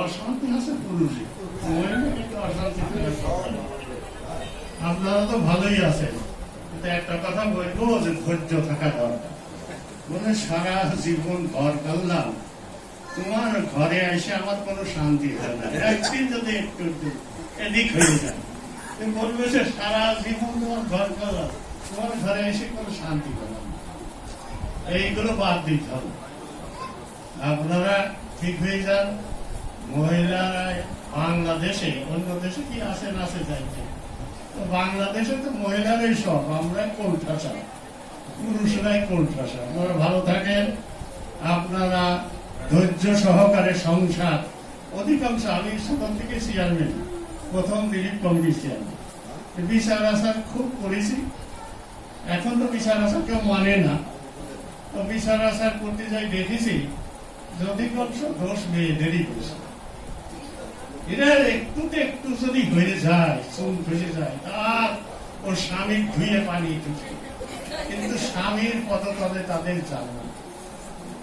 অশান্তি আছে পুরুষে, অশান্তি। আপনারা তো ভালোই আছেন, কিন্তু একটা কথা বলবো যে ধৈর্য থাকা দরকার। বলে সারা জীবন ঘর করলাম, তোমার ঘরে এসে আমার কোনো শান্তি হয় না, একদিন যদি একটু এদিক হয়ে যায় বলবে যে সারা জীবন তোমার ঘর করলাম, তোমার ঘরে এসে কোনো শান্তি পেলাম না। এইগুলো বাদ দিতে হবে। আপনারা ঠিক হয়ে যান। মহিলারা বাংলাদেশে, অন্য দেশে কি আসে না আসে যাইতে, তো বাংলাদেশে তো মহিলারাই সব, আমরা কোণঠাসা, পুরুষরাই কোণঠাসা। আপনারা ভালো থাকেন। আপনারা ধৈর্য সহকারে সংসার, অধিকাংশ আমি সেখান থেকে চেয়ারম্যান, প্রথম দিলীপ কমিটির চেয়ারম্যান, বিচার আচার খুব করেছি। এখন তো বিচার আচার কেউ মানে না, তো বিচার আচার করতে যাই দেখেছি যে অধিকাংশ দোষ মেয়েদেরই দোষ। এরা একটু যদি হয়ে যায়, চুল ধসে যায়, তার ওর স্বামীর ধুয়ে পানি টুকে, কিন্তু স্বামীর পদতলে তাদের জানে না।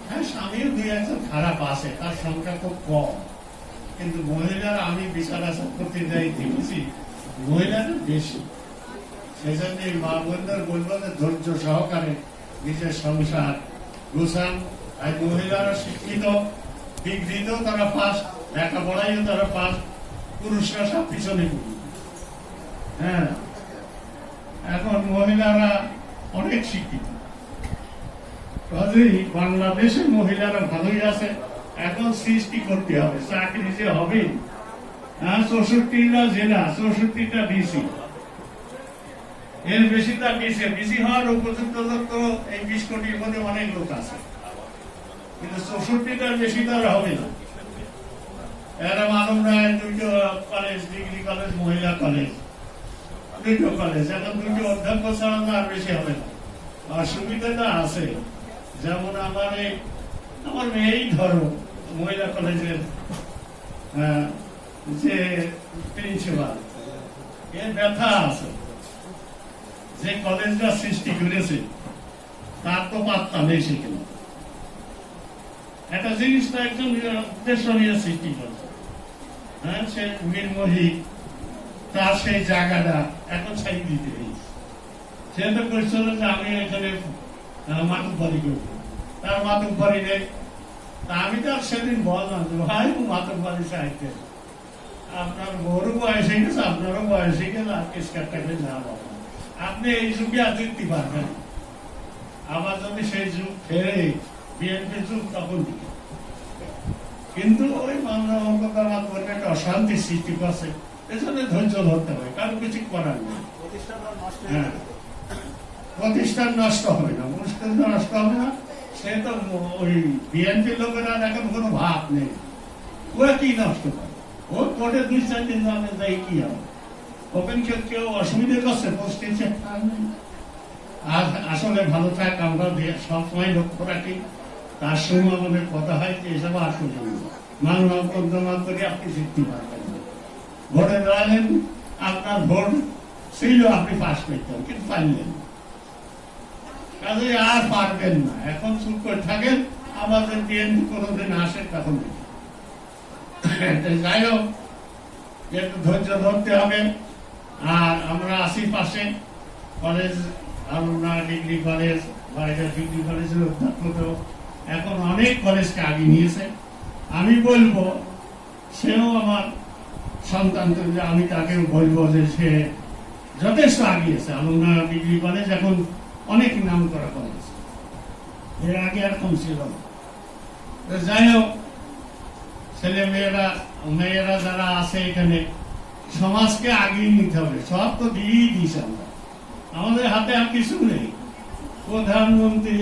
হ্যাঁ, স্বামীর দুই একজন খারাপ আছে, তার সংখ্যা খুব কম, কিন্তু মহিলারা আমি বিচার আচার করতে যাই দেখেছি মহিলারা বেশি। সেই জন্য এই মা বোনদের বলবো যে ধৈর্য সহকারে নিজের সংসার গোছান। আর মহিলারা শিক্ষিত, ডিগ্রিতেও তারা পাস, লেখাপড়াইও তারা পাস, পুরুষরা সব পিছনে পড়ি। হ্যাঁ, এখন মহিলারা অনেক শিক্ষিত, কাজেই বাংলাদেশের মহিলারা ভালোই আছে। এখন সৃষ্টি করতে হবে, চাকরি যে হবে। হ্যাঁ, 64টা জেলা, 64টা ডিসি, এর বেশি তার ডিসি হওয়ার উপযুক্ত লোক তো এই 20 কোটির মধ্যে অনেক লোক আছে, কিন্তু 64টার বেশি তার হবে না। এরা মানব রায় 2টো কলেজ, ডিগ্রি কলেজ, মহিলা কলেজ, 2টো কলেজ, এখন 2টো অধ্যক্ষ ছাড়া আর বেশি হবে না। আর সুবিধাটা আছে, যেমন আমার মেয়েই ধরো মহিলা কলেজের যে প্রিন্সিপাল, এর ব্যথা আছে, যে কলেজটা সৃষ্টি করেছে তার তো পাত্তা নেই। সেখানে একটা জিনিসটা একজন উদ্দেশ্য নিয়ে সৃষ্টি করছে। হ্যাঁ, সে নির্মোহী, তার সেই জায়গাটা এখন ছাই দিতে হয়েছে। সে তো করছিল যে আমি এখানে মাতুব্বরি করবো, তার মাতুব্বরি নেই। তা আমি তো সেদিন বললাম যে ভাই মাতুব্বরি চাইতে, আপনার বড় বয়স হয়ে গেছে, আপনারও বয়স হয়ে গেলে আর কেসকারটাকে না বলেন, আপনি এই যুগে আর জিততে পারবেন। আবার যদি সেই যুগ ফেরে বিএনপির যুগ, তখন দিকে কিন্তু ওই মামলা অঙ্কতাবাদ করবে, একটা অশান্তি সৃষ্টি করছে। এজন্য ধৈর্য ধরতে হবে, কারো কিছু করার নেই। হ্যাঁ, প্রতিষ্ঠান নষ্ট হবে না, মুশকিল নষ্ট হবে না। সে তো ওই বিএনপির লোকেরা এখন কোনো ভাব নেই, ওরা কি নষ্ট করে, ও কোর্টে 2-4 দিন যাবে, যাই কি হবে। ওপেন কেউ অসুবিধা করছে, পোস্টিংসে আর আসলে ভালো থাক। আমরা সবসময় লক্ষ্য রাখি, তার সঙ্গে আমাদের কথা হয় যে এসব আর করবেন না, মানব পদ্মনাথ করে আপনি জিততে পারবেন না। ভোটে দাঁড়ালেন, আপনার ভোট ছিল, আপনি পাস করতেন, কিন্তু পারলেন না, কাজে আর পারবেন না। এখন চুপ করে থাকেন, আমাদের বিএনপি কোনোদিন আসে তখন। যাই হোক, একটু ধৈর্য ধরতে হবে। আর আমরা আশেপাশে কলেজ, আমরা ডিগ্রি কলেজ, বাইরের ডিগ্রি কলেজের অধ্যক্ষ এখন অনেক কলেজকে আগে নিয়েছে। আমি বলবো সেও আমার সন্তান, আমি তাকে বলবো যে সে যথেষ্ট আগিয়েছে। আমরা ডিগ্রি কলেজ এখন অনেক নাম করা কলেজ, এর আগে এরকম ছিল না। যাই হোক, ছেলে মেয়েরা যারা আছে এখানে, সমাজকে আগিয়ে নিতে হবে। সব তো দিয়েই দিয়েছে আমরা, আমাদের হাতে আর কিছু নেই। প্রধানমন্ত্রী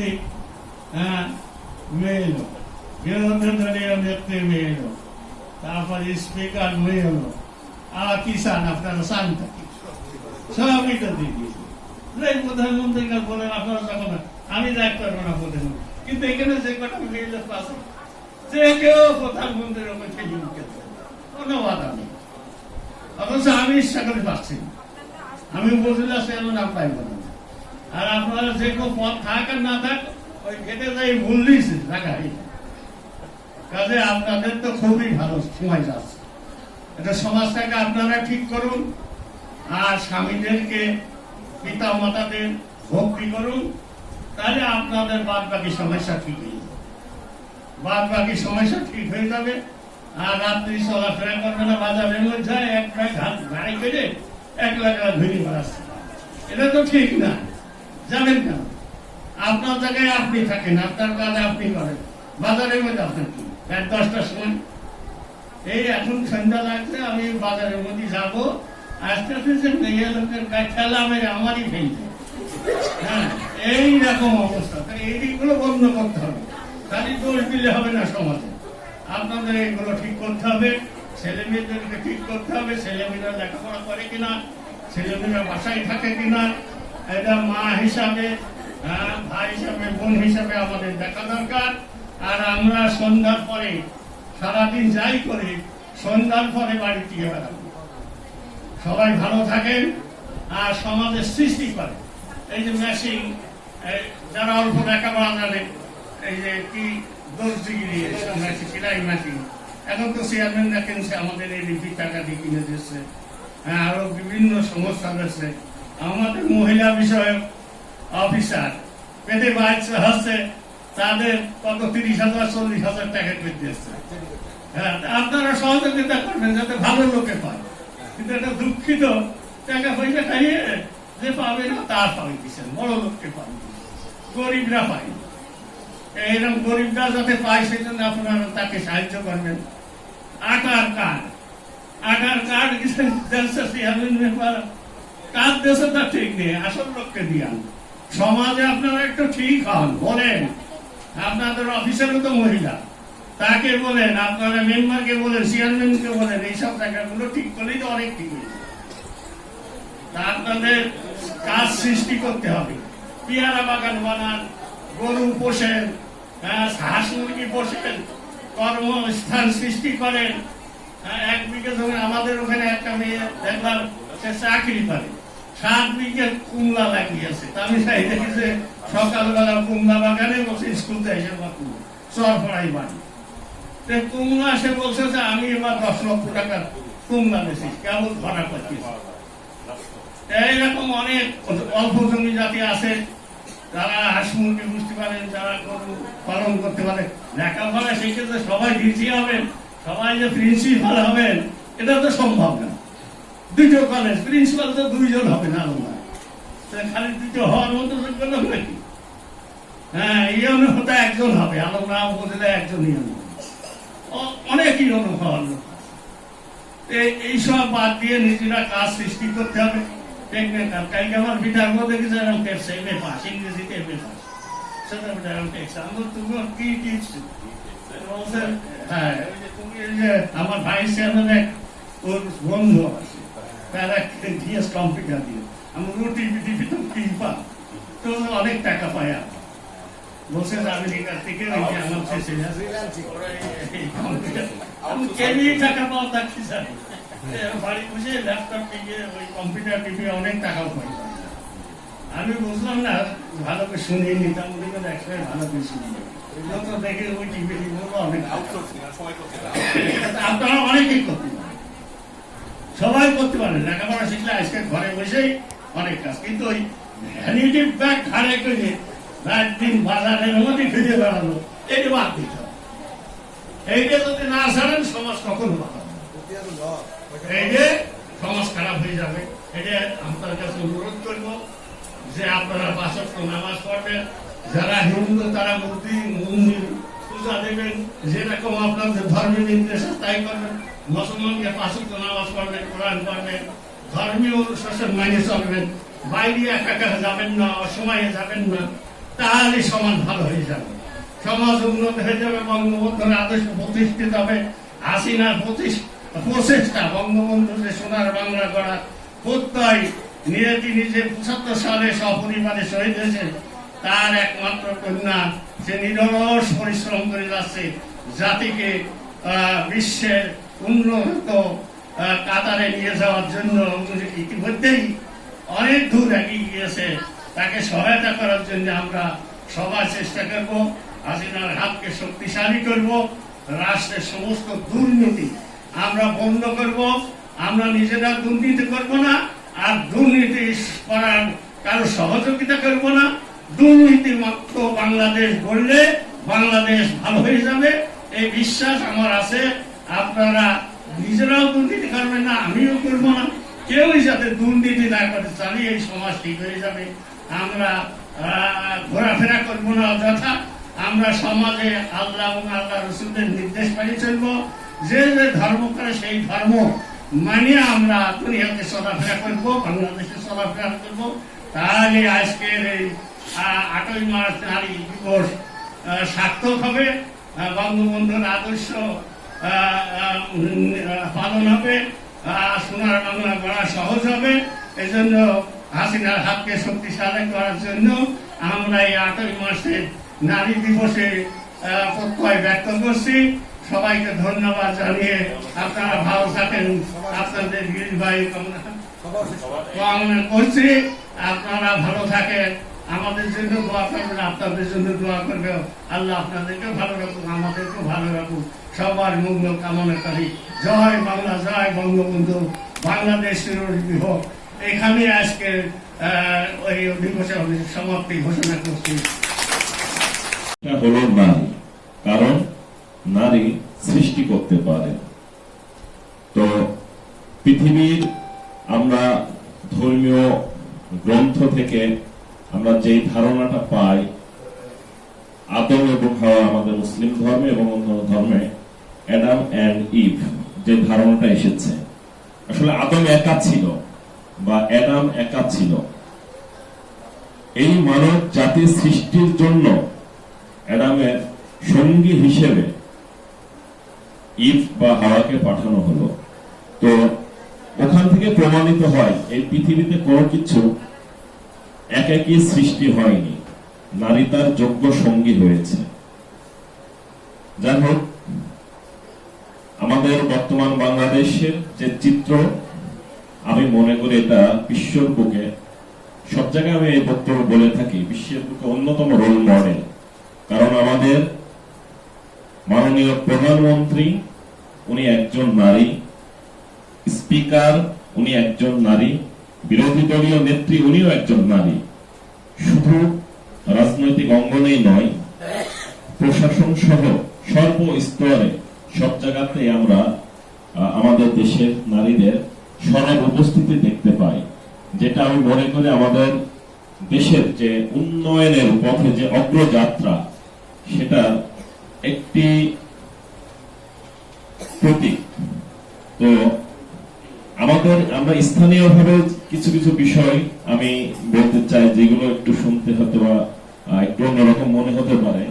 মেয়ে এলো, বিরোধী দলীয় নেত্রী মেয়ে এলো, তারপরে স্পিকার মেয়ে এলো, আর কি চান আপনারা? চান থাকি সবই তো দিয়ে দিয়েছে। প্রধানমন্ত্রীকে বলেন আপনারা যখন আমি যাইতে পারবো না প্রধানমন্ত্রী, কিন্তু এখানে যে কটা মেয়ে লোক আছে, যে কেউ প্রধানমন্ত্রীর ওপর খেলি মুখেছে, কোনো বাধা নেই। অথচ আমি ইচ্ছা করে পাচ্ছি না, আমি উপজেলা চেয়ারম্যান পাইব না। আর আপনারা যে কেউ পদ থাক আর না থাক, ওই গেটে যাই ভুল দিয়েছে জায়গায়, কাজে আপনাদের তো খুবই ভালো সময় যাচ্ছে, এটা সমাজটাকে আপনারা ঠিক করুন, আর স্বামীদেরকে পিতা মাতাদের ভক্তি করুন, তাহলে আপনাদের বাদ বাকি সমস্যা ঠিক হয়ে যাবে, বাদ বাকি সমস্যা ঠিক হয়ে যাবে। আর রাত্রি চলাফেরা করবে না, বাজারের মধ্যে এক গাড়ি করে 1 লাখ টাকা ধরে বেড়াচ্ছে, এটা তো ঠিক না। জানেন কেন? আপনার জায়গায় আপনি থাকেন, আপনার কাজ আপনি করেন, বাজারের মধ্যে আপনার কি রাত 10টার সময় এই এখন সন্ধ্যা লাগছে, আমি বাজারের মধ্যে যাবো, আস্তে আস্তে মেয়ে লোকের খেলা মেরে আমারই ফেলছে। হ্যাঁ, এইরকম অবস্থা, এইগুলো বন্ধ করতে হবে, খালি দোষ দিলে হবে না সমাজে। আপনাদের এগুলো ঠিক করতে হবে, ছেলে মেয়েদেরকে ঠিক করতে হবে, ছেলে মেয়েরা লেখাপড়া করে কিনা, ছেলে মেয়েরা বাসায় থাকে কিনা, এটা মা হিসাবে, ভাই হিসাবে, বোন হিসাবে আমাদের দেখা দরকার। আর আমরা সন্ধ্যার পরে সারাদিন যাই করি, সন্ধ্যার পরে বাড়ি থেকে বেড়াবো। সবাই ভালো থাকেন আর সমাজের সৃষ্টি করে। এই যে মেশিন, যারা অল্প লেখাপড়া জানে, এই যে কি দর্জিগিরি মেশিন, সেলাই মেশিন, এখন তো চেয়ারম্যান দেখেন সে আমাদের এই লিপি টাকা দিয়ে কিনে দিচ্ছে, আরো বিভিন্ন সমস্যা রয়েছে। আমাদের মহিলা বিষয়ক অফিসার পেটে বাড়ছে হচ্ছে, তাদের কত 30,000 40,000 টাকা করে দিচ্ছে। হ্যাঁ, আপনারা সহযোগিতা করবেন যাতে ভালো লোকে পায়, কিন্তু এটা দুঃখিত টাকা পয়সা খাইয়ে যে পাবে না তা পাবে দিচ্ছেন, বড় লোককে পাবে, গরিবরা পায়। এইরকম গরিবরা যাতে পায় সেই জন্য আপনারা তাকে সাহায্য করবেন। আধার কার্ড কার দেশে তা ঠিক নেই, আসল লোককে দিয়ান। সমাজে আপনারা একটু ঠিক হন, বলেন আপনাদের অফিসেরও তো মহিলা, তাকে বলেন, আপনারা মেম্বারকে বলেন, চেয়ারম্যানকে বলেন, এইসব জায়গাগুলো ঠিক করলেই তো অনেক ঠিক হয়েছে। আপনাদের কাজ সৃষ্টি করতে হবে, পেয়ারা বাগান বানান, গরু পোষেন, হাঁস মুরগি পোষেন, কর্মস্থান সৃষ্টি করেন। 1 বিঘা জমি আমাদের ওখানে একটা মেয়ে দেখলাম সে চাকরি করে, 7 বিঘা কুমড়া লাগিয়েছে। আমি চাই দেখেছে সকালবেলা কুমড়া বাগানে বসে স্কুল থেকে এসে চরফড়াই বাড়ি কুমড়া, সে বলছে যে আমি এবার 10 লক্ষ টাকার কুমড়া বেশি কেবল ধরা করছি। এইরকম অনেক অল্প জমি জাতি আছে, যারা হাঁস মুরগি বুঝতে পারেন, যারা গরু পালন করতে পারে। লেখাপড়া সেই ক্ষেত্রে সবাই ডিসি হবেন, সবাই যে প্রিন্সিপাল হবেন, এটা তো সম্ভব না। 2টো কলেজ, প্রিন্সিপাল তো 2 জন হবে না, খালি 2টো হওয়ার মতো যোগ্য লোক নাকি? হ্যাঁ, ইয়নো হতে 1 জন হবে, আলমরা উপজেলা 1 জন ইয়নো, অনেক ইয়নো হওয়ার লোক। এইসব বাদ দিয়ে নিজেরা কাজ সৃষ্টি করতে হবে। কালকে আমার বিটার মধ্যে কিছু এরকম টেপছে, এমএ পাস, ইংরেজিতে এমএ পাস, সেটা এরকম টেপছে। আমার তোমার কি টিপস? হ্যাঁ, আমার ভাইস চেয়ারম্যান ওর বন্ধু আছে, তারা ডিএস কম্পিউটার দিয়ে আমার টিভি তো কি পা, তো অনেক টাকা পায়। বলছে আমেরিকার থেকে আমার কেবি টাকা পাওয়া থাকছি স্যার, বাড়ি বসে ল্যাপটপ টিপে ওই কম্পিউটার টিপে অনেক টাকাও পাই। আমি বুঝলাম না, ভালো করে শুনিয়ে নিতাম, একসময় ভালো করে শুনিয়ে তো দেখে ওই টিভি অনেক আপনারা অনেকেই করতে পারেন, সবাই করতে পারেন। লেখাপড়া শিখলে আজকে ঘরে বসেই অনেক কাজ, কিন্তু ওই ভ্যানিটি ব্যাগ ঘাড়ে করে রাত দিন বাজারের মধ্যে খুঁজে বেড়ানো, এটা বাদ দিতে হবে। এইটা যদি না ছাড়েন সমাজ কখনো ভালো হবে, এই যে সমাজ খারাপ হয়ে যাবে। এটা আপনার কাছে অনুরোধ করবো যে আপনারা 5 ওয়াক্ত নামাজ পড়বেন, যারা হিন্দু তারা মন্দির পূজা দেবেন, যেরকম আপনাদের ধর্মের নির্দেশ তাই করবেন। মুসলমানকে 5 ওয়াক্ত নামাজ পড়বেন, কোরআন পড়বেন, ধর্মীয় অনুশাসন মেনে চলবেন, বাইরে একা যাবেন না, অসময়ে যাবেন না, তাহলে সমাজ ভালো হয়ে যাবে, সমাজ উন্নত হয়ে যাবে, বঙ্গবন্ধুর আদর্শ প্রতিষ্ঠিত হবে। হাসিনার প্রচেষ্টা, বঙ্গবন্ধু যে সোনার বাংলা গড়া প্রত্যয় নিজে 75 সালে সপরিবারে শহীদ হয়েছে, তার একমাত্র কন্যা, সে নিরলস পরিশ্রম করে যাচ্ছে জাতিকে বিশ্বের উন্নত কাতারে নিয়ে যাওয়ার জন্য। ইতিমধ্যেই অনেক দূর এগিয়ে গিয়েছে, তাকে সহায়তা করার জন্য আমরা সবাই চেষ্টা করব, হাসিনার হাতকে শক্তিশালী করব, রাষ্ট্রের সমস্ত দুর্নীতি আমরা বন্ধ করব। আমরা নিজেরা দুর্নীতি করব না, আর দুর্নীতি করার কারো সহযোগিতা করব না। দুর্নীতি মুক্ত বাংলাদেশ গড়লে বাংলাদেশ ভালো হয়ে যাবে, এই বিশ্বাস আমার আছে। আপনারা নিজেরাও দুর্নীতি করবেন না, আমিও করবো না, কেউই যাতে দুর্নীতি না করে, চালিয়ে এই সমাজ ঠিক হয়ে যাবে। আমরা ঘোরাফেরা করবো না অযথা। আমরা সমাজে আল্লাহ এবং আল্লাহ রসুলের নির্দেশ পালিয়ে চলবো। যে যে ধর্ম করে সেই ধর্ম মানিয়ে আমরা দুনিয়াতে চলাফেরা করবো, বাংলাদেশে চলাফেরা করবো। তাহলে আজকের এই 8ই মার্চ নারী দিবস সার্থক হবে, বঙ্গবন্ধুর আদর্শ পালন হবে, সোনার বাংলা গড়া সহজ হবে। এজন্য হাসিনার হাতকে শক্তিশালী করার জন্য আমরা এই 8ই মার্চের নারী দিবসে প্রত্যয় ব্যক্ত করছি। সবাইকে ধন্যবাদ জানিয়ে আপনারা ভালো থাকেন, আপনাদের দীর্ঘায়ু কামনা করছি। আপনারা ভালো থাকেন, আমাদের জন্য দোয়া করবেন, আপনাদের জন্য দোয়া করবে। আল্লাহ আপনাদেরকেও ভালো রাখুক, আমাদেরকেও ভালো রাখুক। সবার মঙ্গল কামনা করি। জয় বাংলা, জয় বঙ্গবন্ধু, বাংলাদেশ চিরজীবী হোক। এখানে আজকে ওই দিবসের সমাপ্তি ঘোষণা করছি। হলো নারী, কারণ নারী সৃষ্টি করতে পারে। তো পৃথিবীর আমরা ধর্মীয় গ্রন্থ থেকে আমরা যে ধারণাটা পাই, আদম এবং হাওয়া আমাদের মুসলিম ধর্মে এবং অন্য ধর্মে অ্যাডাম অ্যান্ড ইভ যে ধারণাটা এসেছে, আসলে আদম একা ছিল বা অ্যাডাম একা ছিল। এই মানব জাতির সৃষ্টির জন্য অ্যাডামের সঙ্গী হিসেবে ইভ বা হাওয়াকে পাঠানো হলো। তো ওখান থেকে প্রমাণিত হয় এই পৃথিবীতে কোনো কিছু একাকী সৃষ্টি হয়নি, নারী তার যোগ্য সঙ্গী হয়েছে। যাই হোক, আমাদের বর্তমান বাংলাদেশের যে চিত্র, আমি মনে করি এটা বিশ্বের বুকে, সব জায়গায় আমি এই বক্তব্য বলে থাকি, বিশ্বের বুকে অন্যতম রোল মডেল। কারণ আমাদের মাননীয় প্রধানমন্ত্রী উনি একজন নারী, স্পিকার উনি একজন নারী, বিরোধী দলীয় নেত্রী উনিও একজন নারী। শুধু রাজনৈতিক অঙ্গনেই নয়, প্রশাসন সহ সর্বস্তরে সব জায়গাতে আমরা আমাদের দেশের নারীদের সরব উপস্থিতি দেখতে পাই, যেটা আমি মনে করি আমাদের দেশের যে উন্নয়নের পথে যে অগ্রযাত্রা, সেটা একটি প্রতীক। তো আমরা স্থানীয়ভাবে কিছু কিছু বিষয় আমি বলতে চাই, যেগুলো একটু শুনতে হয়তো বা একটু অন্যরকম মনে হতে পারে।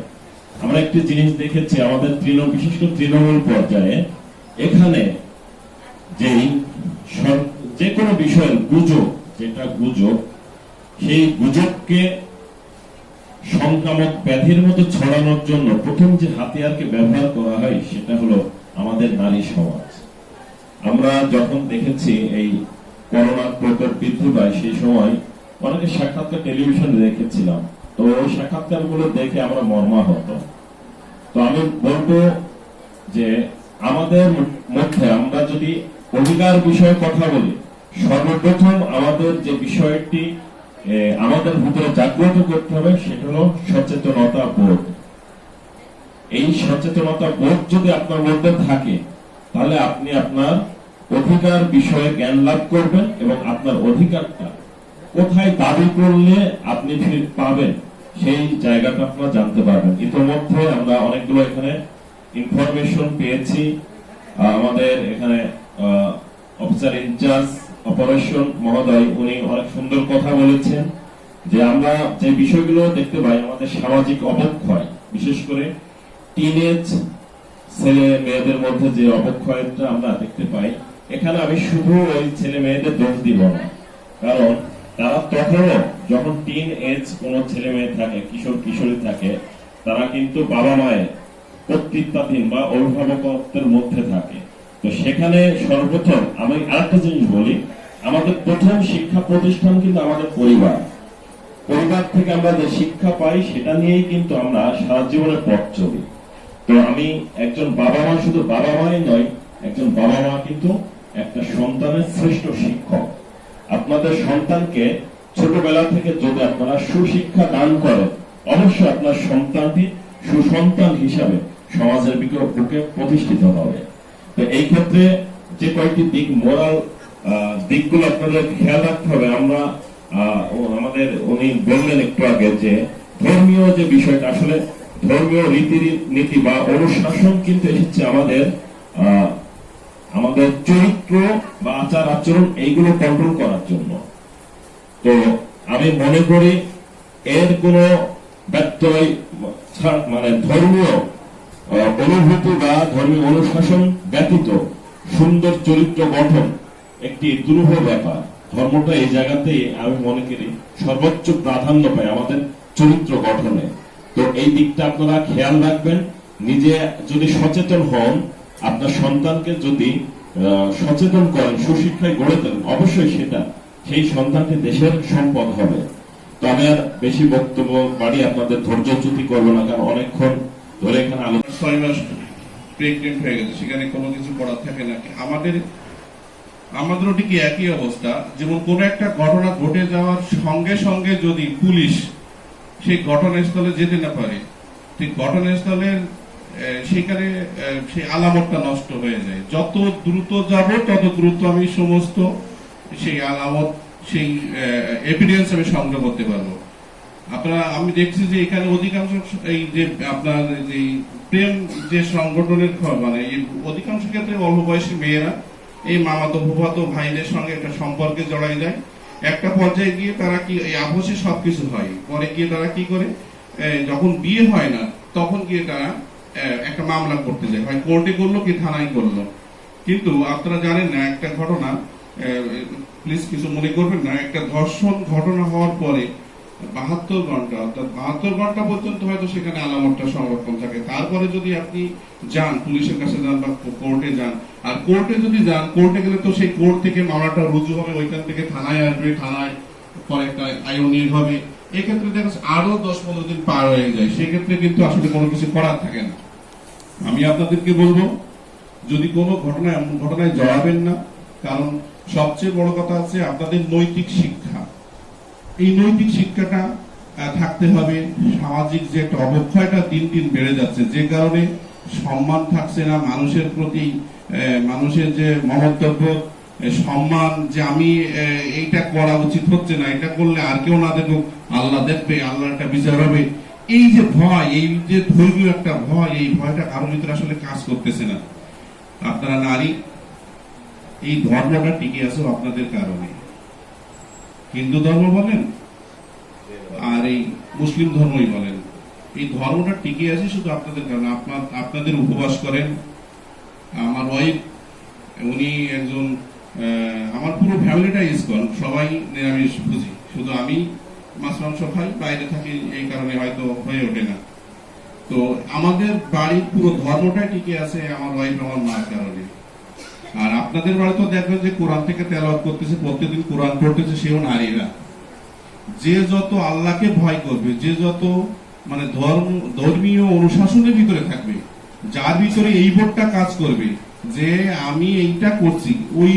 আমরা একটি জিনিস দেখেছি আমাদের বিশেষ করে তৃণমূল পর্যায়ে, এখানে যে কোনো বিষয়ের গুজব, যেটা গুজব, সেই গুজবকে সংক্রামক ব্যাধির মতো ছড়ানোর জন্য প্রথম যে হাতিয়ারকে ব্যবহার করা হয় সেটা হলো আমাদের নারী সমাজ। আমরা যখন দেখেছি এই করোনার প্রকোপ বৃদ্ধি পায়, সেই সময় অনেকে সাক্ষাৎকার টেলিভিশনে দেখেছিলাম। তো ওই সাক্ষাৎকার গুলো দেখে আমরা মর্মাহত। তো আমি বলবো যে আমাদের মধ্যে আমরা যদি অধিকার বিষয়ে কথা বলি, সর্বপ্রথম আমাদের যে বিষয়টি আমাদের ভিতরে জাগ্রত করতে হবে সেটা হলো সচেতনতা বোধ। এই সচেতনতা বোধ যদি আপনার মধ্যে থাকে, তাহলে আপনি আপনার অধিকার বিষয়ে জ্ঞান লাভ করবেন এবং আপনার অধিকারটা কোথায় দাবি করলে আপনি পাবেন সেই জায়গাটা আপনারা জানতে পারবেন। ইতিমধ্যে আমরা অনেকগুলো এখানে ইনফরমেশন পেয়েছি। আমাদের এখানে অফিসার ইনচার্জ অপারেশন মহোদয় উনি অনেক সুন্দর কথা বলেছেন যে আমরা যে বিষয়গুলো দেখতে পাই, আমাদের সামাজিক অবক্ষয়, বিশেষ করে টিনেজ ছেলে মেয়েদের মধ্যে যে অবক্ষয়টা আমরা দেখতে পাই, এখানে আমি শুধু ওই ছেলে মেয়েদের দোষ দিব না, কারণ তারা তখনও যখন টিন এজ কোন ছেলে মেয়ে থাকে, কিশোর কিশোরী থাকে, তারা কিন্তু বাবা মায়ের কর্তৃত্বাধীন বা অভিভাবকত্বের মধ্যে থাকে। তো সেখানে সর্বপ্রথম আমি আরেকটা জিনিস বলি, আমাদের প্রথম শিক্ষা প্রতিষ্ঠান কিন্তু আমাদের পরিবার। পরিবার থেকে আমরা যে শিক্ষা পাই সেটা নিয়েই কিন্তু আমরা সারা জীবনের পথ চলি। তো তো আমি একজন বাবা মা, শুধু বাবা মাই নয়, একজন বাবা মা কিন্তু একটা সন্তানের শ্রেষ্ঠ শিক্ষক। আপনাদের সন্তানকে ছোটবেলা থেকে যদি আপনারা সুশিক্ষা দান করেন, অবশ্যই আপনার সন্তানটি সুসন্তান হিসাবে সমাজের বুকে প্রতিষ্ঠিত হবে। তো এই ক্ষেত্রে যে কয়েকটি দিক, মোরাল দিকগুলো আপনাদের খেয়াল রাখতে হবে। আমরা আমাদের উনি বললেন একটু আগে যে ধর্মীয় যে বিষয়টা, আসলে ধর্মীয় রীতি বা অনুশাসন কিন্তু এসেছে আমাদের চরিত্র বা আচার আচরণ এইগুলো কন্ট্রোল করার জন্য। তো আমি মনে করি এর কোনো ব্যত্যয় মানে ধর্মীয় অনুভূতি বা ধর্মীয় অনুশাসন ব্যতীত সুন্দর চরিত্র গঠন একটি দুরূহ ব্যাপার। ধর্মটা এই জায়গাতেই আমি মনে করি সর্বোচ্চ প্রাধান্য পায় আমাদের চরিত্র গঠনে। তো এই দিকটা আপনারা খেয়াল রাখবেন। নিজে যদি সচেতন হন, আপনার সন্তানকে যদি সচেতন করেন, সুশিক্ষায় গড়ে তোলেন, অবশ্যই সেই সন্তানটি দেশের সম্পদ হবে। তো আমি আর বেশি বক্তব্য বাড়িয়ে আপনাদের ধৈর্যচ্যুতি করবো না, কারণ অনেকক্ষণ ধরে এখানে আলোচনা। 6 মাস প্রেগনেন্ট হয়ে গেছে, সেখানে কোনো কিছু করার থাকে না। আমাদেরও ঠিক একই অবস্থা। যেমন কোনো একটা ঘটনা ঘটে যাওয়ার সঙ্গে সঙ্গে যদি পুলিশ সেই ঘটনাস্থলে যেতে না পারে, ঠিক ঘটনাস্থলের সেখানে সেই আলামতটা নষ্ট হয়ে যায়। যত দ্রুত যাব তত দ্রুত আমি সমস্ত সেই আলামত, সেই এভিডেন্স আমি সংগ্রহ করতে পারবো। আমি দেখছি যে এখানে অধিকাংশ এই যে আপনার যে প্রেম যে সংগঠনের মানে অধিকাংশ ক্ষেত্রে অল্প বয়সী মেয়েরা এই মামাতো ফুফাতো ভাইদের সঙ্গে একটা সম্পর্কে জড়াই যায়। একটা পর্যায়ে গিয়ে তারা কি এই আপোষে সবকিছু হয়, পরে গিয়ে তারা কি করে, যখন বিয়ে হয় না তখন গিয়ে তারা একটা মামলা করতে যায়, হয় কোর্টে করলো কি থানায় করলো। কিন্তু আপনারা জানেন না একটা ঘটনা, প্লিজ কিছু মনে করবেন না, একটা ধর্ষণ ঘটনা হওয়ার পরে 72 ঘন্টা, অর্থাৎ 72 ঘন্টা পর্যন্ত হয়তো সেখানে আলামতটা সংরক্ষণ থাকে। তারপরে যদি আপনি যান পুলিশের কাছে যান বা কোর্টে যান, আর কোর্টে যদি যান, কোর্টে গেলে তো সেই কোর্ট থেকে মামলাটা রুজু হবে, ওইখান থেকে থানায় আসবে, থানায় পরে একটা আইনি হবে। এক্ষেত্রে দেখা আরো 10-15 দিন পার হয়ে যায়। সেক্ষেত্রে কিন্তু আসলে কোনো কিছু করার থাকে না। আমি আপনাদেরকে বলবো, যদি কোনো ঘটনায় জড়াবেন না, কারণ সবচেয়ে বড় কথা আছে আপনাদের নৈতিক শিক্ষা। এই নৈতিক শিক্ষাটা থাকতে হবে। সামাজিক যে একটা অবক্ষয়টা দিন দিন বেড়ে যাচ্ছে, যে কারণে সম্মান থাকছে না মানুষের প্রতি, মানুষের যে মহত্তব্য সম্মান, যে আমি এইটা করা উচিত হচ্ছে না, এটা করলে আর কেউ না দেখুক, আল্লাহ দেখবে, আল্লাহ একটা বিচার হবে। এই যে ভয়, এই যে ধর্মীয় একটা ভয়, এই ভয়টা কারোর ভিতরে আসলে কাজ করতেছে না। আপনারা নারী, এই ধর্মটা টিকে আছে আপনাদের কারণে। হিন্দু ধর্ম বলেন আর এই মুসলিম ধর্মই বলেন, এই ধর্মটা টিকে আছে শুধু আপনাদের কারণে। আপনাদের উপবাস করেন। আমার ওয়াইফ, উনি একজন, আমার পুরো ফ্যামিলিটা ইসকন, সবাই নিরামিষ বুঝি, শুধু আমি মাছ মাংস খাই, বাইরে থাকি, এই কারণে হয়তো হয়ে ওঠে না। তো আমাদের বাড়ির পুরো ধর্মটাই টিকে আছে আমার ওয়াইফ, আমার মার কারণে। আর আপনাদের বাড়িতে দেখবেন যে কোরআন থেকে তেলাওয়াত করতেছে, প্রত্যেকদিন কোরআন পড়তেছে, সেও নারীরা। যে যত আল্লাহকে ভয় করবে, যে যত মানে ধর্মীয় অনুশাসনের ভিতরে থাকবে, যার ভিতরে এই বোধটা কাজ করবে যে আমি এইটা করছি, ওই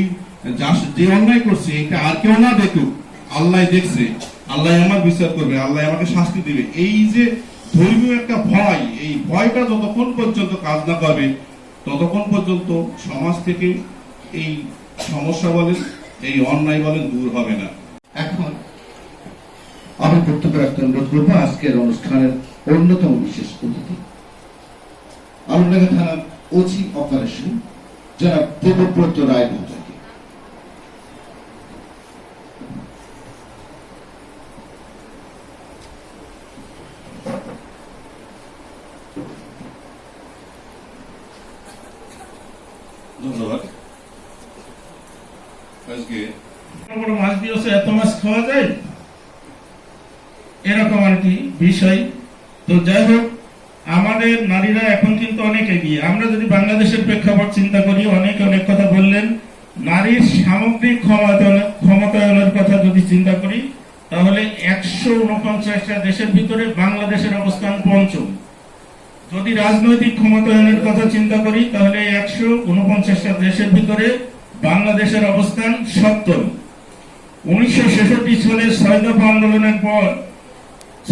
যে অন্যায় করছে এইটা আর কেউ না দেখুক, আল্লাহ দেখছে, আল্লাহ আমার বিচার করবে, আল্লাহ আমাকে শাস্তি দিবে, এই যে ধর্মীয় একটা ভয়, এই ভয়টা যতক্ষণ পর্যন্ত কাজ না করবে ততক্ষণ পর্যন্ত সমাজ থেকে এই সমস্যা বলেন, এই অন্যায় বলেন দূর হবে না। এখন আমি বক্তব্য রাখতে অনুরোধ করবো আজকের অনুষ্ঠানের অন্যতম বিশেষ অতিথি, আলমডাঙ্গা থানার ওসি অপারেশন যারা দেবব্রত রায় মহোদয়কে। ধন্যবাদ। আজকে মাছ দিয়েছে, এত মাছ খাওয়া যায়, এরকম আর কি বিষয়। তো যাই হোক, আমাদের নারীরা এখন কিন্তু অনেক এগিয়ে। আমরা যদি বাংলাদেশের প্রেক্ষাপট চিন্তা করি, অনেক কথা বললেন, নারীর সামগ্রিক ক্ষমতায়নের কথা যদি চিন্তা করি, তাহলে 149টা দেশের ভিতরে বাংলাদেশের অবস্থান 5ম। যদি রাজনৈতিক ক্ষমতায়নের কথা চিন্তা করি তাহলে 149টা দেশের ভিতরে বাংলাদেশের অবস্থান 70। 1966 সালে 6 দফা আন্দোলনের পর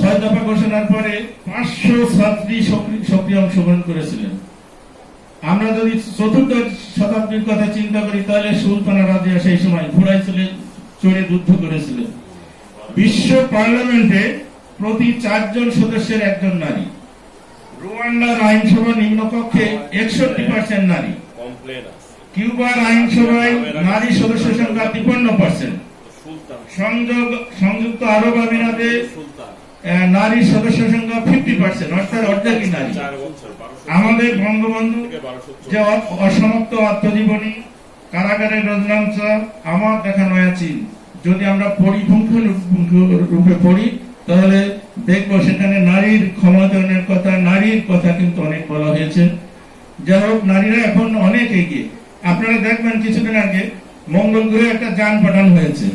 6 দফা ঘোষণার পরে 500 ছাত্রী সক্রিয় অংশগ্রহণ করেছিলেন। আমরা যদি 4th শতাব্দীর কথা চিন্তা করি তাহলে সুলতানা রাজিয়া সেই সময় ঘোড়ায় চড়ে যুদ্ধ করেছিলেন। বিশ্ব পার্লামেন্টে প্রতি 4 জন সদস্যের একজন নারী। রুয়ান্ডার আইনসভা নিম্নকক্ষে 61% নারী। কিউবার আইনসভায় নারী সদস্য সংখ্যা 53%। সংযুক্ত আরব আমিরাতে নারী সদস্য সংখ্যা 50%, অর্থাৎ অর্ধেকই নারী। আমাদের বঙ্গবন্ধু যে অসমাপ্ত আত্মজীবনী, কারাগারের রজনামচা, আমার দেখা নয়া চীন, যদি আমরা রূপে পড়ি তাহলে দেখবো সেখানে নারীর ক্ষমতায়নের কথা, নারীর কথা কিন্তু অনেক বলা হয়েছে। যাই হোক, নারীরা এখন অনেক এগিয়ে। আপনারা দেখবেন কিছুদিন আগে মঙ্গল গ্রহে একটা যান পাঠানো হয়েছে,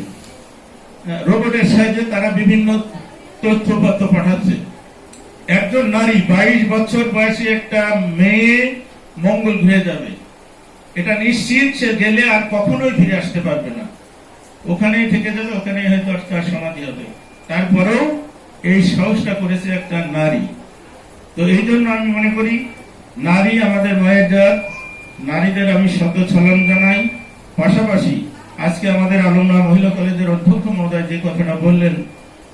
রোবটের সাহায্যে তারা বিভিন্ন তথ্যপত্র পাঠাচ্ছে। একজন নারী 22 বছর বয়সী একটা মেয়ে মঙ্গল গ্রহে যাবে, এটা নিশ্চিত সে গেলে আর কখনোই ফিরে আসতে পারবে না, ওখানেই থেকে যাবে, ওখানেই হয়তো তার সমাধি হবে। তারপরেও এই সাহসটা করেছে একটা নারী। তো এই জন্য আমি মনে করি নারী আমাদের মায়ের জাত, নারীদের আমি শত সালাম জানাই। পাশাপাশি আজকে আমাদের আলমনা মহিলা কলেজের অধ্যক্ষ মহোদয় যে কথাটা বললেন,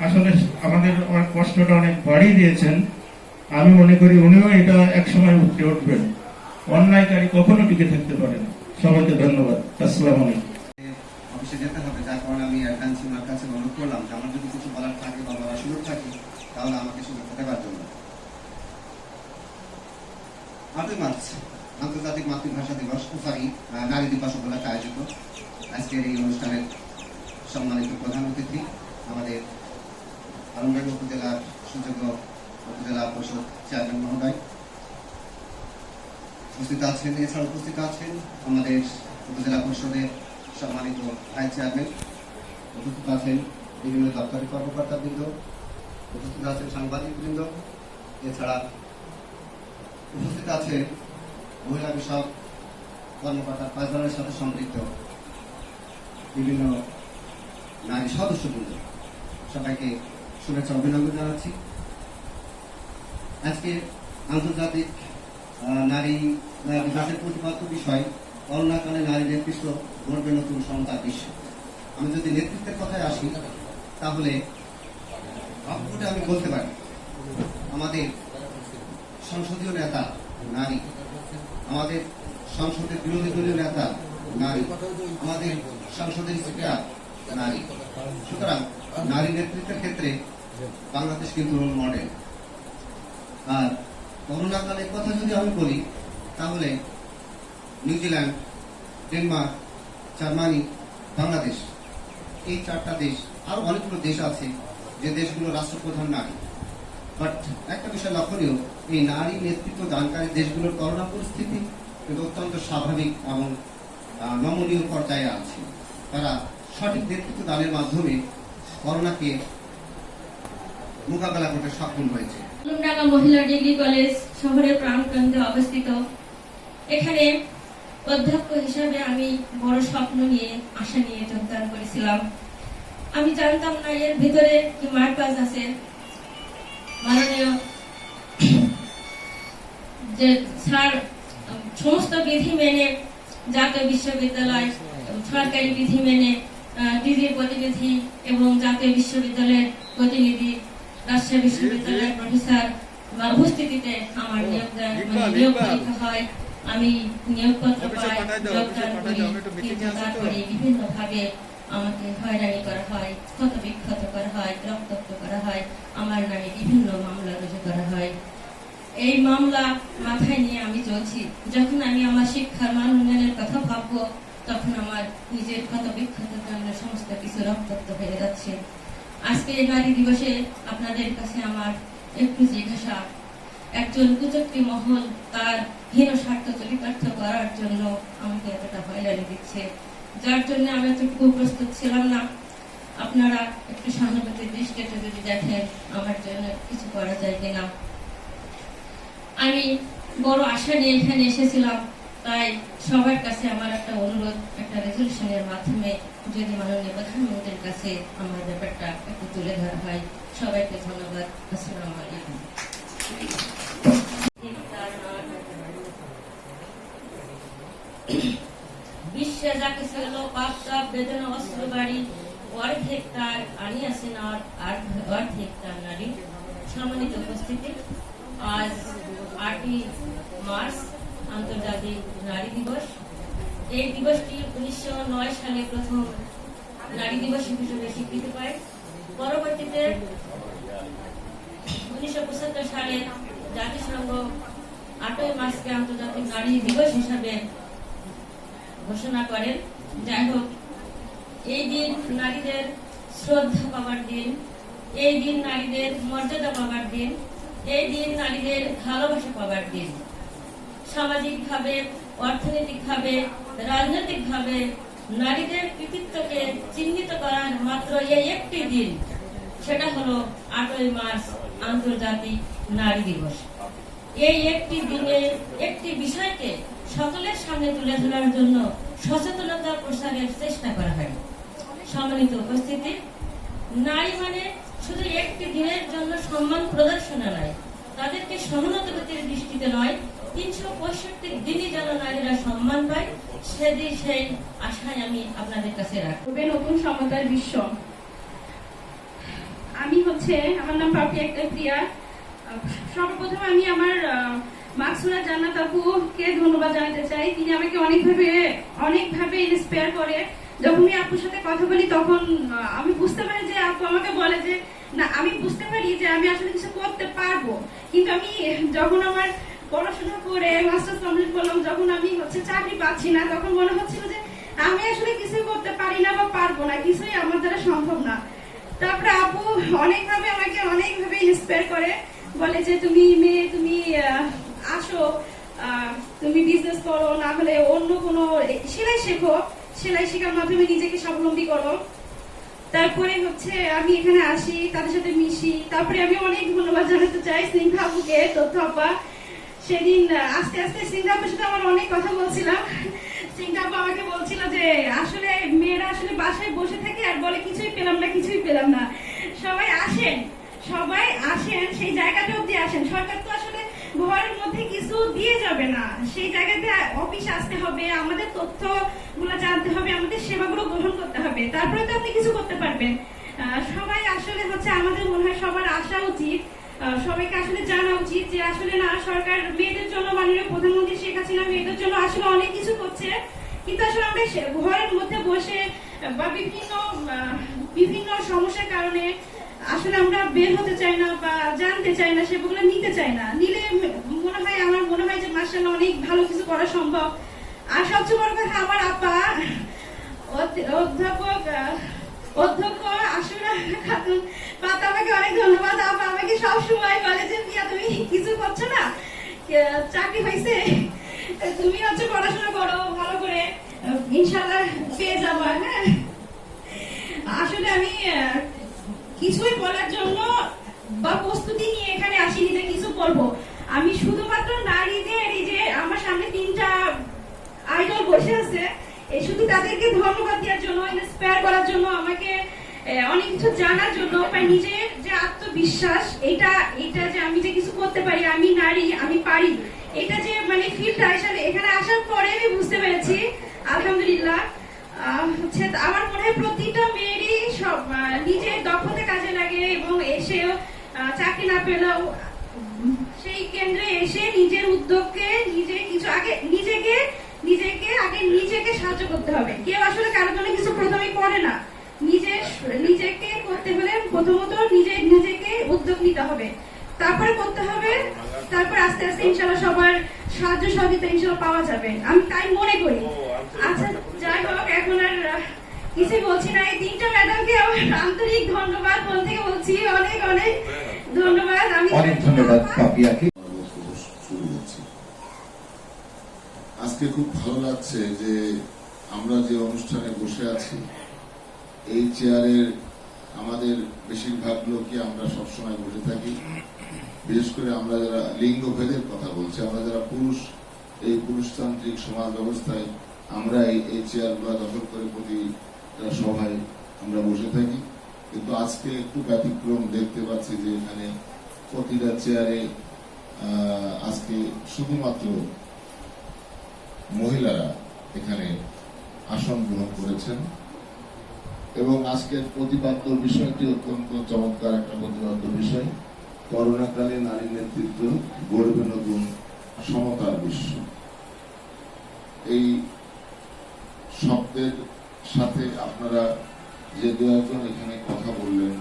আসলে আমাদের কষ্টটা অনেক বাড়িয়ে দিয়েছেন। আমি মনে করি উনিও এটা একসময় উঠে উঠবেন। অন্যায়কারী কখনো টিকে থাকতে পারে না। সবাইকে ধন্যবাদ। আসসালামু আলাইকুম। অফিসে যেতে হবে, যার কারণে আমি কাউন্সিলর কাছে অনুরোধ করলাম যে আমার যদি কিছু বলার থাকে বা বলার সুযোগ থাকে তাহলে আমাকে সুযোগ দেওয়ার জন্য। 8ই মার্চ আন্তর্জাতিক মাতৃভাষা দিবস, নারী দিবস উপলক্ষে আয়োজিত আজকের এই অনুষ্ঠানের সম্মানিত প্রধান অতিথি আমাদের আলমডাঙ্গা উপজেলার সুযোগ্য উপজেলা পরিষদ চেয়ারম্যান মহোদয় উপস্থিত আছেন। এছাড়া উপস্থিত আছেন আমাদের উপজেলা পরিষদের সম্মানিত ভাইস চেয়ারম্যান, উপস্থিত আছেন বিভিন্ন দপ্তরের কর্মকর্তাবৃন্দ, উপস্থিত আছেন সাংবাদিকবৃন্দ, এছাড়া উপস্থিত আছে মহিলা বিষয়ক কর্মকর্তা কার্যালয়ের সাথে সম্পৃক্ত বিভিন্ন নারী সদস্যবৃন্দ, সবাইকে শুভেচ্ছা অভিনন্দন জানাচ্ছি। আজকে আন্তর্জাতিক নারী দিবসের প্রতিপাদ্য বিষয় করোনাকালে নারী নেতৃত্ব গড়বে নতুন সমতার বিশ্ব। আমি যদি নেতৃত্বের কথায় আসি তাহলে আপনাকে আমি বলতে পারি আমাদের সংসদীয় নেতা নারী, আমাদের সংসদের বিরোধী দলীয় নেতা নারী, আমাদের সংসদের স্পিকার নারী। সুতরাং নারী নেতৃত্বের ক্ষেত্রে বাংলাদেশ কিন্তু রোল মডেল। আর করোনাকালের কথা যদি আমি বলি তাহলে নিউজিল্যান্ড, ডেনমার্ক, জার্মানি, বাংলাদেশ, এই 4টা দেশ, আরো অনেকগুলো দেশ আছে যে দেশগুলো রাষ্ট্রপ্রধান নারী। বাট একটা বিষয় লক্ষণীয়, এই নারী নেতৃত্ব দানকারী দেশগুলোর করোনা পরিস্থিতি কিন্তু অত্যন্ত স্বাভাবিক এবং নমনীয় পর্যায়ে আছে। তারা সঠিক নেতৃত্ব দানের মাধ্যমে করোনাকে মোকাবেলা করতে সক্ষম হয়েছে। আলমডাঙ্গা মহিলা ডিগ্রি কলেজ শহরের প্রাণকেন্দ্রে অবস্থিত। এখানে অধ্যক্ষ হিসাবে আমি বড় স্বপ্ন নিয়ে, আশা নিয়ে যোগদান করেছিলাম। আমি জানতাম না এর ভিতরে কি মারকাজ আছে। মাননীয় যে স্যার সমস্ত বিধি মেনে জাতীয় বিশ্ববিদ্যালয়, সরকারি বিধি মেনে ডিগ্রির প্রতিনিধি এবং জাতীয় বিশ্ববিদ্যালয়ের প্রতিনিধি, রাজশাহী বিশ্ববিদ্যালয়ের প্রফেসর উপস্থিতিতে আমার নিয়োগ পরীক্ষা হয়। আমি নিয়োগপত্র পাই, যোগদান করি। বিভিন্ন ভাবে আমাকে হয়রানি করা হয়, ক্ষত বিক্ষত করা হয়, রক্তাক্ত করা হয়, আমার নামে বিভিন্ন মামলা রুজু করা হয়। এই মামলা মাথায় নিয়ে আমি চলছি। যখন আমি আমার শিক্ষার মান উন্নয়নের কথা ভাববো তখন আমার নিজের ক্ষত বিক্ষত জন্য সমস্ত কিছু রক্তাক্ত হয়ে যাচ্ছে। আজকে এই নারী দিবসে আপনাদের কাছে আমার একটু জিজ্ঞাসা, একজন কুচক্রী মহল তার হীন স্বার্থ চরিতার্থ করার জন্য আমাকে এতটা হয়রানি দিচ্ছে, যার জন্য আমি এতটুকু প্রস্তুত ছিলাম না। আপনারা একটু সহানুভূতির দৃষ্টিতে যদি দেখেন আমার জন্য কিছু করা যায় কিনা। আমি বড় আশা নিয়ে এখানে এসেছিলাম। তাই সবার কাছে আমার একটা অনুরোধ, একটা রেজলিউশনের মাধ্যমে যদি মাননীয় প্রধানমন্ত্রীর কাছে আমার ব্যাপারটা একটু তুলে ধরা হয়। সবাইকে ধন্যবাদ। আসসালামু আলাইকুম। বিশ্বে যা কিছু হলো পাপ তাপ বেদনা অস্ত্র বাড়ি অর্ধেক তার আনিয়াছেন আর অর্ধেক তার নারী। সম্মানিত উপস্থিতি, আজ 8ই মার্চ আন্তর্জাতিক নারী দিবস। এই দিবসটি 1909 সালে প্রথম নারী দিবস হিসেবে স্বীকৃতি পায়। পরবর্তীতে 1975 সালে জাতিসংঘ 8ই মার্চকে আন্তর্জাতিক নারী দিবস হিসাবে ঘোষণা করেন। যাই হোক, এই দিন নারীদের শ্রদ্ধা পাওয়ার দিন, এই দিন নারীদের মর্যাদা পাওয়ার দিন, এই দিন নারীদের ভালোবাসা পাওয়ার দিন। সামাজিকভাবে, অর্থনৈতিকভাবে, রাজনৈতিকভাবে নারীদের কৃতিত্বকে চিহ্নিত করার মাত্র এই একটি দিন, সেটা হলো 8ই মার্চ আন্তর্জাতিক নারী দিবস। এই একটি দিনে একটি বিষয়কে সকলের সামনে তুলে ধরার জন্য সচেতনতা প্রসারের চেষ্টা করা হয়। সম্মানিত উপস্থিতি, নারী মানে শুধু একটি দিনের জন্য সম্মান প্রদর্শনা নয়, তাদেরকে সহানুভূতির দৃষ্টিতে নয়, 365 দিনই যেন নারীরা সম্মান পায়, সেদিন সেই আশায় আমি আপনাদের কাছে রাখবো। নতুন সমতার বিশ্ব। আমি আমার নাম পাপিয়া আক্তার প্রিয়া। সর্বপ্রথম আমি আমার মাকসুরা জান্নাত আপুকে ধন্যবাদ জানাতে চাই। তিনি আমাকে অনেকভাবে ইন্সপায়ার করে। যখন আমি আপুর সাথে কথা বলি তখন আমি বুঝতে পারি যে আপু আমাকে বলে যে না, আমি বুঝতে পারি যে আমি আসলে কিছু করতে পারবো, কিন্তু আমি যখন আমার পড়াশোনা করে মাস্টার্স কমপ্লিট করলাম, যখন আমি চাকরি পাচ্ছি না, তখন মনে হচ্ছিল যে আমি আসলে কিছুই করতে পারি না বা পারবো না, কিছুই আমার দ্বারা সম্ভব না। তারপরে আপু আমাকে অনেকভাবে ইন্সপায়ার করে, বলে যে তুমি মেয়ে, তুমি আসো, তুমি বিজনেস করো, না হলে অন্য কোনো সেলাই শেখো, সেলাই শেখার মাধ্যমে নিজেকে স্বাবলম্বী করো। তারপরে আমি এখানে আসি, তাদের সাথে মিশি। তারপরে আমি অনেক ধন্যবাদ জানাতে চাই স্নিগ্ধা আপুকে, তথ্য আপা। সেদিন আস্তে আস্তে স্নিগ্ধা আপুর সাথে আমার অনেক কথা বলছিলাম। স্নিগ্ধা আপু আমাকে বলছিল যে আসলে মেয়েরা আসলে বাসায় বসে থাকে আর বলে কিছুই পেলাম না। সবাই আসেন, সেই জায়গাটা অব্দি আসেন। সরকার তো আসলে ঘরের মধ্যে কিছু দিয়ে যাবে না, সেই জায়গাতে অফিস আসতে হবে, আমাদের তথ্য গুলো জানতে হবে, আমাদের সেবাগুলো গ্রহণ করতে হবে, তারপরে তো আপনি কিছু করতে পারবেন। সবাই আসলে আমাদের মনে হয় সবার আসা উচিত, সবাইকে আসলে জানা উচিত যে আসলে না, সরকার মেয়েদের জন্য, মাননীয় প্রধানমন্ত্রী শেখ হাসিনা মেয়েদের জন্য আসলে অনেক কিছু করছে, কিন্তু আসলে আমরা ঘরের মধ্যে বসে বা বিভিন্ন সমস্যার কারণে আসলে আমরা বের হতে চাই না বা জানতে চাই না, সেগুলো নিতে চাই না। নিলে আমার মনে হয় যে মাশাআল্লাহ অনেক ভালো কিছু করা সম্ভব। আর সবচেয়ে বড় কথা, আমার আপা অধ্যক্ষ আশুরা খাতুন পাতা আমাকে অনেক ধন্যবাদ। আপা আমাকে সবসময় বলে যে প্রিয়া, তুমি কিছু করছো না, চাকরি হয়েছে, তুমি পড়াশোনা করো ভালো করে, ইনশাআল্লাহ পেয়ে যাবো। হ্যাঁ, আসলে আমি কিছুই বলার জন্য বা প্রস্তুতি নিয়ে এখানে আসিনি যে কিছু বলবো। আমি শুধুমাত্র নারীদের, এই যে আমার সামনে 3টা আইডল বসে আছে, শুধু তাদেরকে ধন্যবাদ দেওয়ার জন্য, ইন্সপায়ার করার জন্য, আমাকে অনেক কিছু জানার জন্য, নিজের যে আত্মবিশ্বাস, এটা যে আমি যে কিছু করতে পারি, আমি নারী, আমি পারি, এটা যে ফিলটা এখানে আসার পরে আমি বুঝতে পেরেছি। আলহামদুলিল্লাহ। আমার মনে হয় প্রতিটা মেয়েরই সব নিজের দক্ষতা কাজে লাগে এবং এসেও চাকরি না পেলেও সেই কেন্দ্রে এসে নিজের উদ্যোগকে নিজেকে সাহায্য করতে হবে। কেউ আসলে কারোর জন্য কিছু প্রথমেই করে না, নিজেকে করতে হলে প্রথমত নিজেকে উদ্যোগ নিতে হবে, তারপরে করতে হবে, তারপর আস্তে আস্তে ইনশাআল্লাহ সবার সাহায্য সহযোগিতা ইনশাআল্লাহ পাওয়া যাবে, আমি তাই মনে করি। আচ্ছা, যাই হোক, এখন আর কিছু বলছি না। এই 3টা ম্যাডামকে আমার আন্তরিক ধন্যবাদ মন থেকে বলছি, অনেক অনেক ধন্যবাদ। অনেক ধন্যবাদ পাপিয়াকে। আজকে খুব ভালো লাগছে যে আমরা যে অনুষ্ঠানে বসে আছি, এই চেয়ারের আমাদের বেশিরভাগ লোকই আমরা সবসময় বসে থাকি, বিশেষ করে আমরা যারা লিঙ্গ ভেদের কথা বলছি, আমরা যারা পুরুষ, এই পুরুষতান্ত্রিক সমাজ ব্যবস্থায় আমরা এই চেয়ারগুলো দখল করে প্রতি সভায় আমরা বসে থাকি। কিন্তু আজকে একটু ব্যতিক্রম দেখতে পাচ্ছি যে এখানে প্রতিটা চেয়ারে আজকে শুধুমাত্র মহিলারা এখানে আসন গ্রহণ করেছেন এবং আজকের প্রতিপাদ্য বিষয়টি অত্যন্ত চমৎকার একটা প্রতিপাদ্য বিষয়। করোনাকালে নারী নেতৃত্ব গড়বে নতুন সমতার বিশ্ব। এই শব্দের সাথে আপনারা যে দু একজন এখানে কথা বললেন,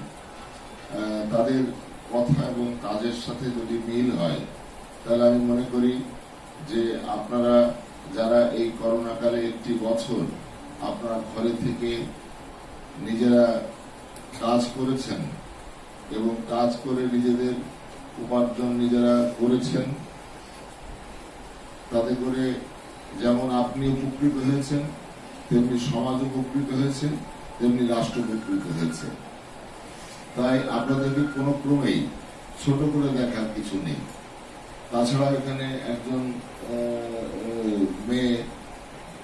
তাদের কথা এবং কাজের সাথে যদি মিল হয়, তাহলে আমি মনে করি যে আপনারা যারা এই করোনাকালে একটি বছর আপনার ঘরে থেকে নিজেরা কাজ করেছেন এবং কাজ করে নিজেদের উপার্জন নিজেরা করেছেন, তাতে করে যেমন আপনি উপকৃত হয়েছেন, তেমনি সমাজ উপকৃত হয়েছে, তেমনি রাষ্ট্র উপকৃত হয়েছে। তাই আপনাদেরকে কোনো ক্রমেই ছোট করে দেখার কিছু নেই। তাছাড়া এখানে একজন মেয়ে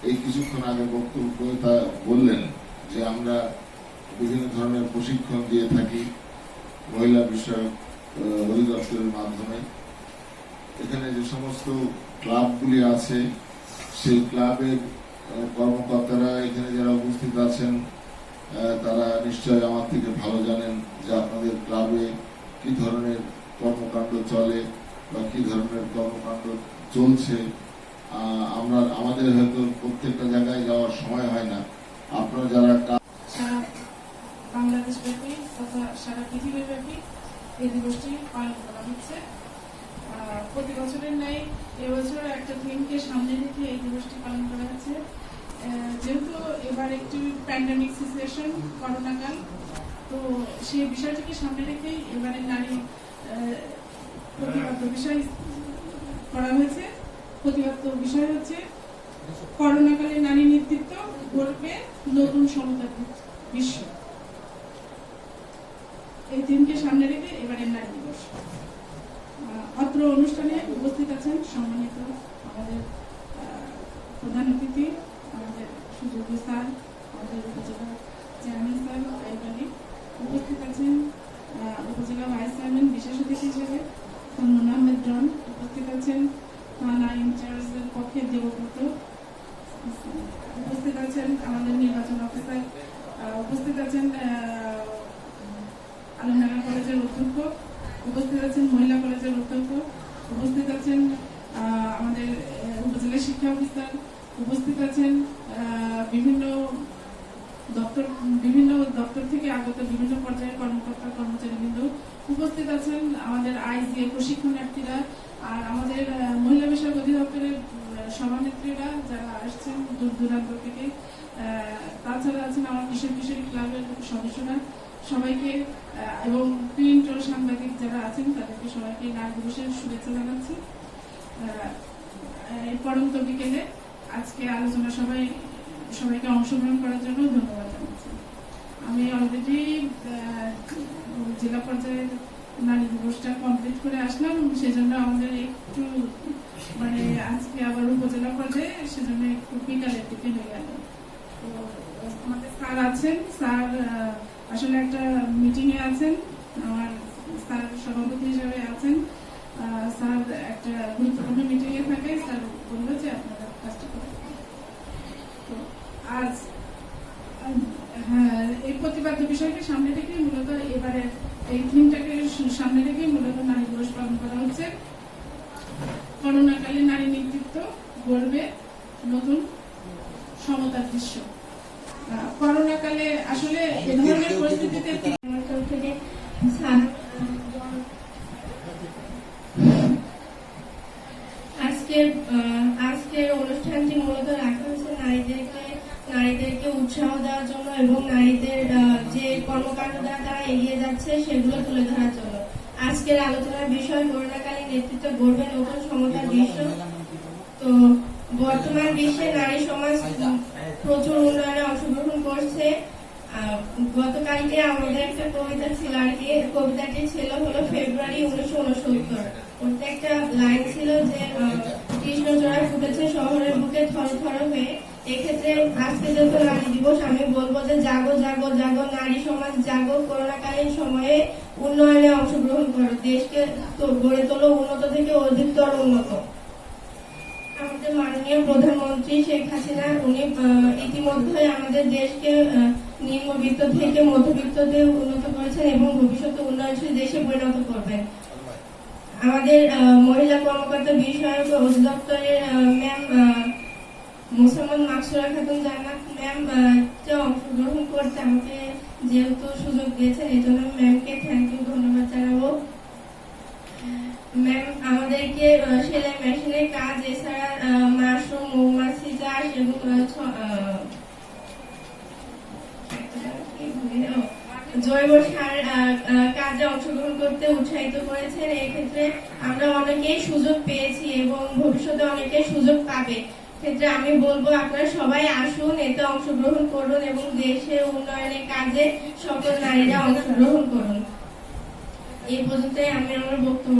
এই কিছুক্ষণ আগে বক্তব্য তা বললেন যে আমরা বিভিন্ন ধরনের প্রশিক্ষণ দিয়ে থাকি মহিলা বিষয়ক অধিদপ্তরের মাধ্যমে। এখানে যে সমস্ত ক্লাবগুলি আছে, সেই ক্লাবের কর্মকর্তারা এখানে যারা উপস্থিত আছেন, তারা নিশ্চয় আমার থেকে ভালো জানেন যে আপনাদের ক্লাবে কি ধরনের কর্মকাণ্ড চলে বা কি ধরনের কর্মকাণ্ড চলছে। আমাদের হয়তো প্রত্যেকটা জায়গায় যাওয়ার সময় হয় না। আপনারা যারা সারা বাংলাদেশ ব্যাপী তথা সারা পৃথিবী ব্যাপী এই দিবসটি পালন করা হচ্ছে। প্রতি বছরের ন্যায় এবছর একটা থিমকে সামনে রেখে এই দিবসটি পালন করা হচ্ছে। যেহেতু এবার একটি প্যান্ডেমিক সিচুয়েশন, করোনাকাল, তো সেই বিষয়টিকে সামনে রেখেই এবারে নারী প্রতিপাদ্য বিষয় করা হয়েছে। প্রতিপাদ্য বিষয় হচ্ছে করোনাকালে নারী নেতৃত্ব গড়বে নতুন সমতার বিশ্ব। এই থিমকে সামনে রেখে এবারে নারী দিবস। অত্র অনুষ্ঠানে উপস্থিত আছেন সম্মানিত আমাদের প্রধান অতিথি, আমাদের সুযোগ্য স্যার, আমাদের উপজেলা চেয়ারম্যান স্যার আইবালি, উপস্থিত আছেন উপজেলা ভাইস চেয়ারম্যান বিশেষ অতিথি হিসেবে তন্ময় আহমেদ জন, উপস্থিত আছেন থানা ইনচার্জের পক্ষে দেবব্রত, উপস্থিত আছেন আমাদের নির্বাচন অফিসার, উপস্থিত আছেন আলমডাঙ্গা কলেজের অধ্যক্ষ, উপস্থিত আছেন মহিলা কলেজের অধ্যক্ষ, উপস্থিত আছেন আমাদের উপজেলা শিক্ষা অফিসার, উপস্থিত আছেন বিভিন্ন দপ্তর থেকে আগত বিভিন্ন পর্যায়ের কর্মকর্তা কর্মচারীবৃন্দ, উপস্থিত আছেন আমাদের আইজিএ প্রশিক্ষণার্থীরা, আর আমাদের মহিলা বিষয়ক অধিদপ্তরের সভানেত্রীরা যারা আসছেন দূর দূরান্ত থেকে, তাছাড়া আছেন আমার কিশোরী ক্লাবের সদস্যরা, সবাইকে এবং প্রিন্ট ও সাংবাদিক যারা আছেন তাদেরকে সবাইকে নারী দিবসের শুভেচ্ছা জানাচ্ছি। এই পরন্ত বিকেলে আজকে আলোচনা সবাইকে অংশগ্রহণ করার জন্য ধন্যবাদ জানাচ্ছি। আমি অলরেডি জেলা পর্যায়ে নারী দিবসটা কমপ্লিট করে আসলাম, সেজন্য আমাদের একটু আজকে আবার উপজেলা পর্যায়ে সেজন্য একটু বিকালের দিকে হয়ে গেল। তো আমাদের স্যার আছেন, স্যার আসলে একটা মিটিং এ আছেন, আমার স্যার সভাপতি হিসেবে আছেন, স্যার একটা গুরুত্বপূর্ণ মিটিং এ থাকে, স্যার বললো যে আপনারা কাজটা করে। তো আজ এই প্রতিপাদ্য বিষয়কে সামনে রেখে মূলত এবারে এই থিমটাকে সামনে রেখে মূলত নারী দিবস পালন করা হচ্ছে। করোনাকালে নারী নেতৃত্ব গড়বে নতুন সমতার দৃশ্য। করোনাকালে আসলে এ ধরনের পরিস্থিতিতে আজকের অনুষ্ঠানটি মূলত রাখা হয়েছে নারীদেরকে উৎসাহ দেওয়ার জন্য এবং নারীদের যে কর্মকাণ্ড দ্বারা তারা এগিয়ে যাচ্ছে সেগুলো তুলে ধরার জন্য। আজকের আলোচনার বিষয় করোনাকালীন নেতৃত্ব গড়বে নতুন সমতার বিশ্ব। তো বর্তমান বিশ্বে নারী সমাজ প্রচুর উন্নয়নে অংশগ্রহণ করছে। গতকালকে আমাদের একটা কবিতা ছিল আর কি, কবিতাটি ছিল হলো ফেব্রুয়ারি 1969। ওতে একটা লাইন ছিল যে কৃষ্ণচূড়া ফুটেছে শহরের বুকে থর থর হয়ে। এক্ষেত্রে আজকে যেহেতু নারী দিবস, আমি বলবো যে জাগো জাগো জাগো নারী সমাজ জাগো, করোনাকালীন সময়ে উন্নয়নে অংশগ্রহণ করো, দেশকে গড়ে তোলো উন্নত থেকে অধিকতর উন্নত। আমাদের মাননীয় প্রধানমন্ত্রী শেখ হাসিনা উনি ইতিমধ্যে আমাদের দেশকে নিম্নবিত্ত থেকে মধ্যবিত্ততে উন্নত করেছেন এবং ভবিষ্যতে উন্নয়নশীল দেশে পরিণত করবেন। আমাদের মহিলা কর্মকর্তা বিষয়ক অধিদপ্তরের ম্যাম মুসলমান মাকসুরা খাতুন জান্নাত ম্যাম অংশগ্রহণ করতে আমাকে যেহেতু সুযোগ দিয়েছেন, এই জন্য ম্যামকে থ্যাংক ইউ, ধন্যবাদ জানাবো। ম্যাম আমাদেরকে সেলাই মেশিনের কাজ এছাড়া মাশরুম, মৌমাছি চাষ এবং জৈব সার কাজে অংশগ্রহণ করতে উৎসাহিত করেছেন। এক্ষেত্রে আমরা অনেকেই সুযোগ পেয়েছি এবং ভবিষ্যতে অনেকে সুযোগ পাবে। ক্ষেত্রে আমি বলবো আপনারা সবাই আসুন, এতে অংশগ্রহণ করুন এবং দেশের উন্নয়নের কাজে সকল নারীরা অংশগ্রহণ করুন। এই পর্যন্তই আমি আমার বক্তব্য